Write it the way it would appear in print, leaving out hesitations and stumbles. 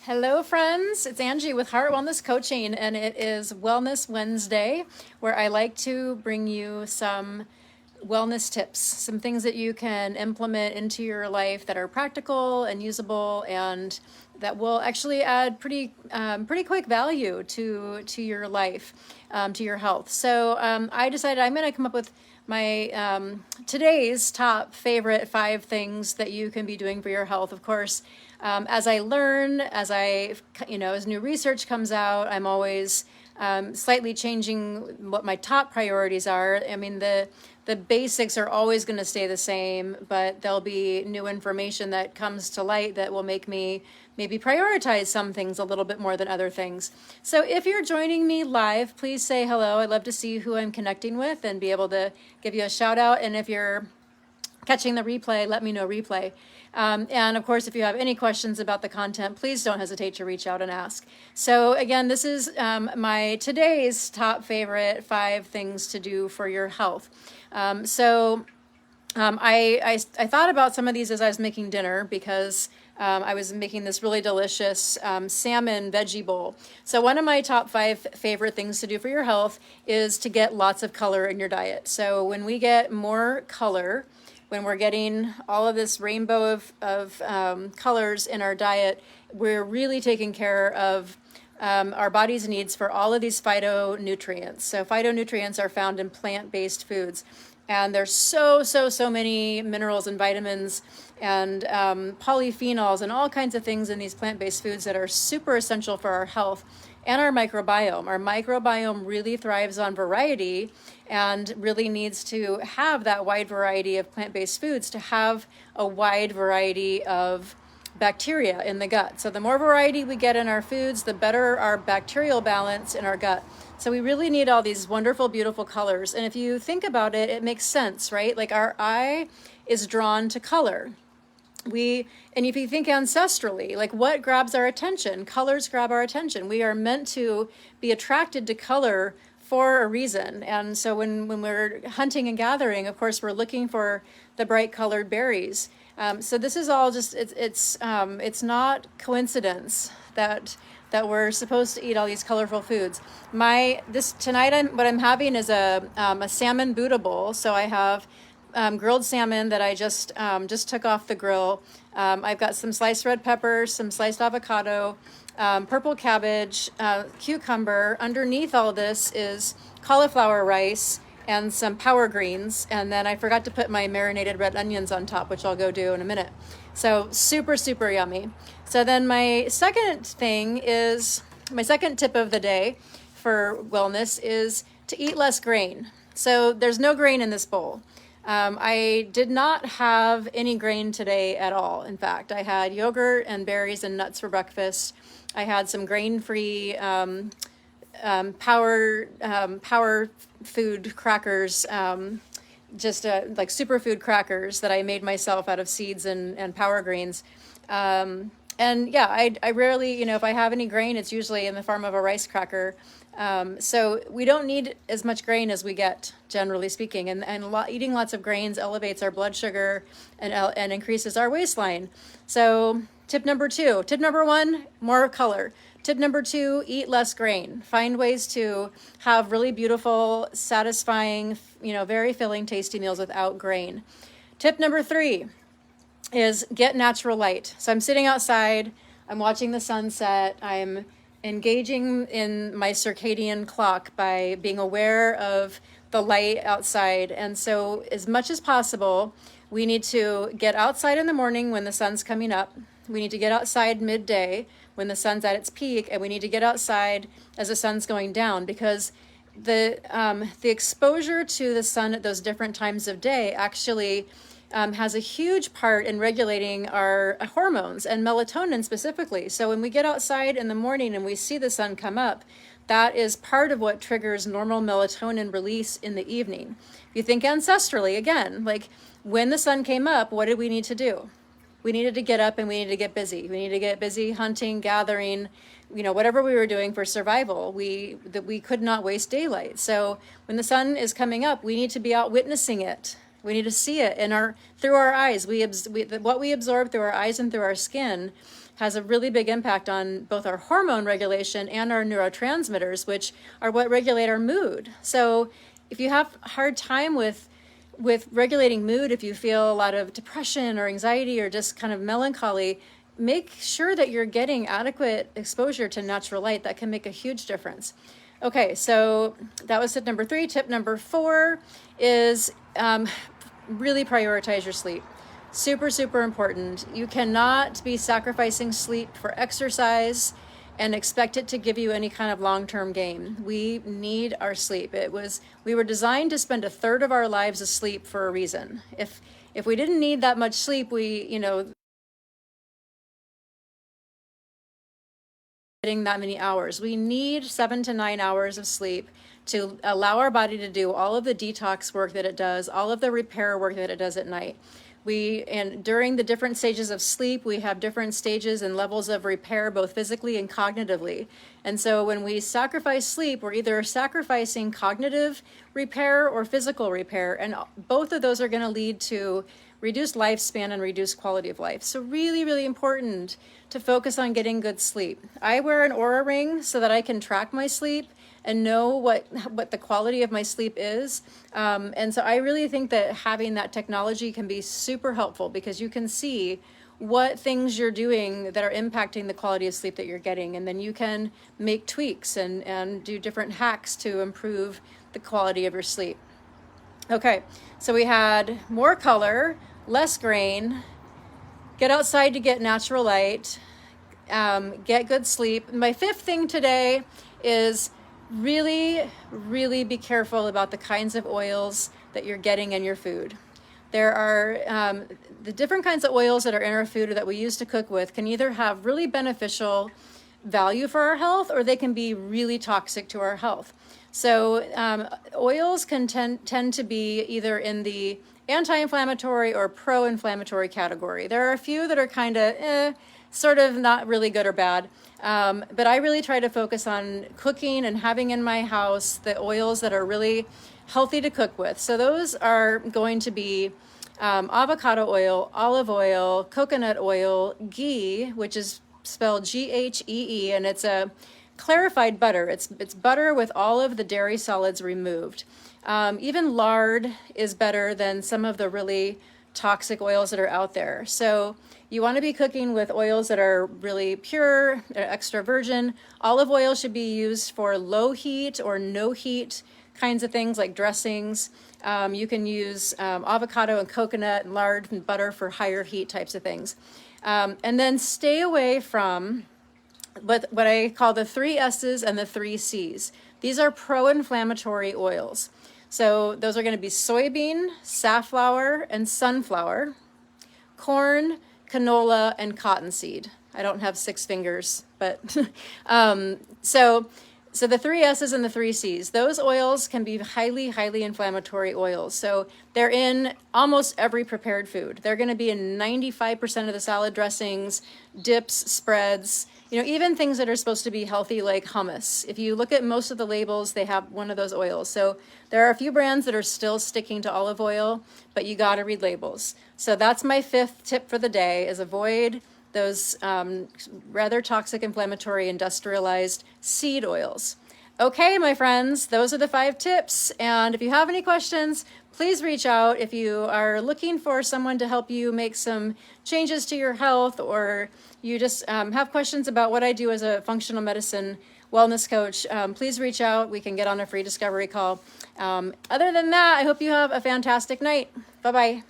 Hello, friends. It's Angie with Heart Wellness Coaching, and it is Wellness Wednesday, where I like to bring you some wellness tips, some things that you can implement into your life that are practical and usable, and that will actually add pretty quick value to your life, to your health. So I decided I'm going to come up with my today's top favorite 5 things that you can be doing for your health. Of course, as I learn, as new research comes out, I'm always slightly changing what my top priorities are. I mean, the basics are always going to stay the same, but there'll be new information that comes to light that will make me maybe prioritize some things a little bit more than other things. So if you're joining me live, please say hello. I'd love to see who I'm connecting with and be able to give you a shout out. And if you're catching the replay, let me know replay. And of course, if you have any questions about the content, please don't hesitate to reach out and ask. So again, this is my today's top favorite 5 things to do for your health. I thought about some of these as I was making dinner because I was making this really delicious salmon veggie bowl. So one of my top 5 favorite things to do for your health is to get lots of color in your diet. So when we get more color, when we're getting all of this rainbow of colors in our diet, we're really taking care of our body's needs for all of these phytonutrients. So phytonutrients are found in plant-based foods. And there's so many minerals and vitamins and polyphenols and all kinds of things in these plant-based foods that are super essential for our health and our microbiome. Our microbiome really thrives on variety and really needs to have that wide variety of plant-based foods to have a wide variety of bacteria in the gut. So the more variety we get in our foods, the better our bacterial balance in our gut. So we really need all these wonderful, beautiful colors. And if you think about it, it makes sense, right? Like our eye is drawn to color. And if you think ancestrally, like what grabs our attention? Colors grab our attention. We are meant to be attracted to color for a reason. And so when we're hunting and gathering, of course, we're looking for the bright colored berries. So this is all just, it's not coincidence that we're supposed to eat all these colorful foods. Tonight what I'm having is a salmon Buddha bowl. So I have grilled salmon that I just took off the grill. I've got some sliced red peppers, some sliced avocado, purple cabbage, cucumber. Underneath all this is cauliflower rice and some power greens. And then I forgot to put my marinated red onions on top, which I'll go do in a minute. So super yummy. So then my second tip of the day for wellness is to eat less grain. So there's no grain in this bowl. I did not have any grain today at all. In fact, I had yogurt and berries and nuts for breakfast. I had some grain-free power food crackers, like superfood crackers that I made myself out of seeds and power greens. And yeah, I rarely, if I have any grain, it's usually in the form of a rice cracker. So we don't need as much grain as we get, generally speaking. And eating lots of grains elevates our blood sugar and increases our waistline. So tip number 2. Tip number 1, more color. Tip number 2, eat less grain. Find ways to have really beautiful, satisfying, very filling, tasty meals without grain. Tip number 3 is get natural light. So I'm sitting outside, I'm watching the sunset, I'm engaging in my circadian clock by being aware of the light outside. And so as much as possible, we need to get outside in the morning when the sun's coming up. We need to get outside midday when the sun's at its peak, and we need to get outside as the sun's going down, because the exposure to the sun at those different times of day actually has a huge part in regulating our hormones and melatonin specifically. So when we get outside in the morning and we see the sun come up, that is part of what triggers normal melatonin release in the evening. If you think ancestrally, again, like when the sun came up, what did we need to do? We needed to get up and we needed to get busy. We needed to get busy hunting, gathering, whatever we were doing for survival. We could not waste daylight. So when the sun is coming up, we need to be out witnessing it. We need to see it through our eyes. What we absorb through our eyes and through our skin has a really big impact on both our hormone regulation and our neurotransmitters, which are what regulate our mood. So if you have a hard time with regulating mood, if you feel a lot of depression or anxiety or just kind of melancholy, make sure that you're getting adequate exposure to natural light. That can make a huge difference. Okay, so that was tip number 3. Tip number 4 is really prioritize your sleep. Super, super important. You cannot be sacrificing sleep for exercise and expect it to give you any kind of long-term gain. We need our sleep. We were designed to spend a third of our lives asleep for a reason. If we didn't need that much sleep, getting that many hours. We need 7 to 9 hours of sleep to allow our body to do all of the detox work that it does, all of the repair work that it does at night. And during the different stages of sleep, we have different stages and levels of repair, both physically and cognitively. And so when we sacrifice sleep, we're either sacrificing cognitive repair or physical repair. And both of those are going to lead to reduced lifespan and reduced quality of life. So really, really important to focus on getting good sleep. I wear an Oura ring so that I can track my sleep and know what the quality of my sleep is. And so I really think that having that technology can be super helpful, because you can see what things you're doing that are impacting the quality of sleep that you're getting. And then you can make tweaks and do different hacks to improve the quality of your sleep. Okay, so we had more color, less grain, get outside to get natural light, get good sleep. My 5th thing today is really, really be careful about the kinds of oils that you're getting in your food. There are the different kinds of oils that are in our food or that we use to cook with can either have really beneficial value for our health, or they can be really toxic to our health. So oils can tend to be either in the anti-inflammatory or pro-inflammatory category. There are a few that are kind of sort of not really good or bad. But I really try to focus on cooking and having in my house the oils that are really healthy to cook with. So those are going to be avocado oil, olive oil, coconut oil, ghee, which is spelled Ghee, and it's a clarified butter. It's butter with all of the dairy solids removed. Even lard is better than some of the really toxic oils that are out there. So you want to be cooking with oils that are really pure, extra virgin. Olive oil should be used for low heat or no heat kinds of things like dressings. You can use avocado and coconut and lard and butter for higher heat types of things. And then stay away from what I call the 3 S's and the 3 C's. These are pro-inflammatory oils. So those are going to be soybean, safflower, and sunflower, corn, canola, and cottonseed. I don't have 6 fingers, but so the 3 S's and the 3 C's, those oils can be highly, highly inflammatory oils. So they're in almost every prepared food. They're going to be in 95% of the salad dressings, dips, spreads, even things that are supposed to be healthy like hummus. If you look at most of the labels, they have one of those oils. So there are a few brands that are still sticking to olive oil, but you got to read labels. So that's my 5th tip for the day, is avoid those rather toxic, inflammatory, industrialized seed oils. Okay, my friends, those are the 5 tips. And if you have any questions, please reach out. If you are looking for someone to help you make some changes to your health, or you just have questions about what I do as a functional medicine wellness coach, please reach out. We can get on a free discovery call. Other than that, I hope you have a fantastic night. Bye-bye.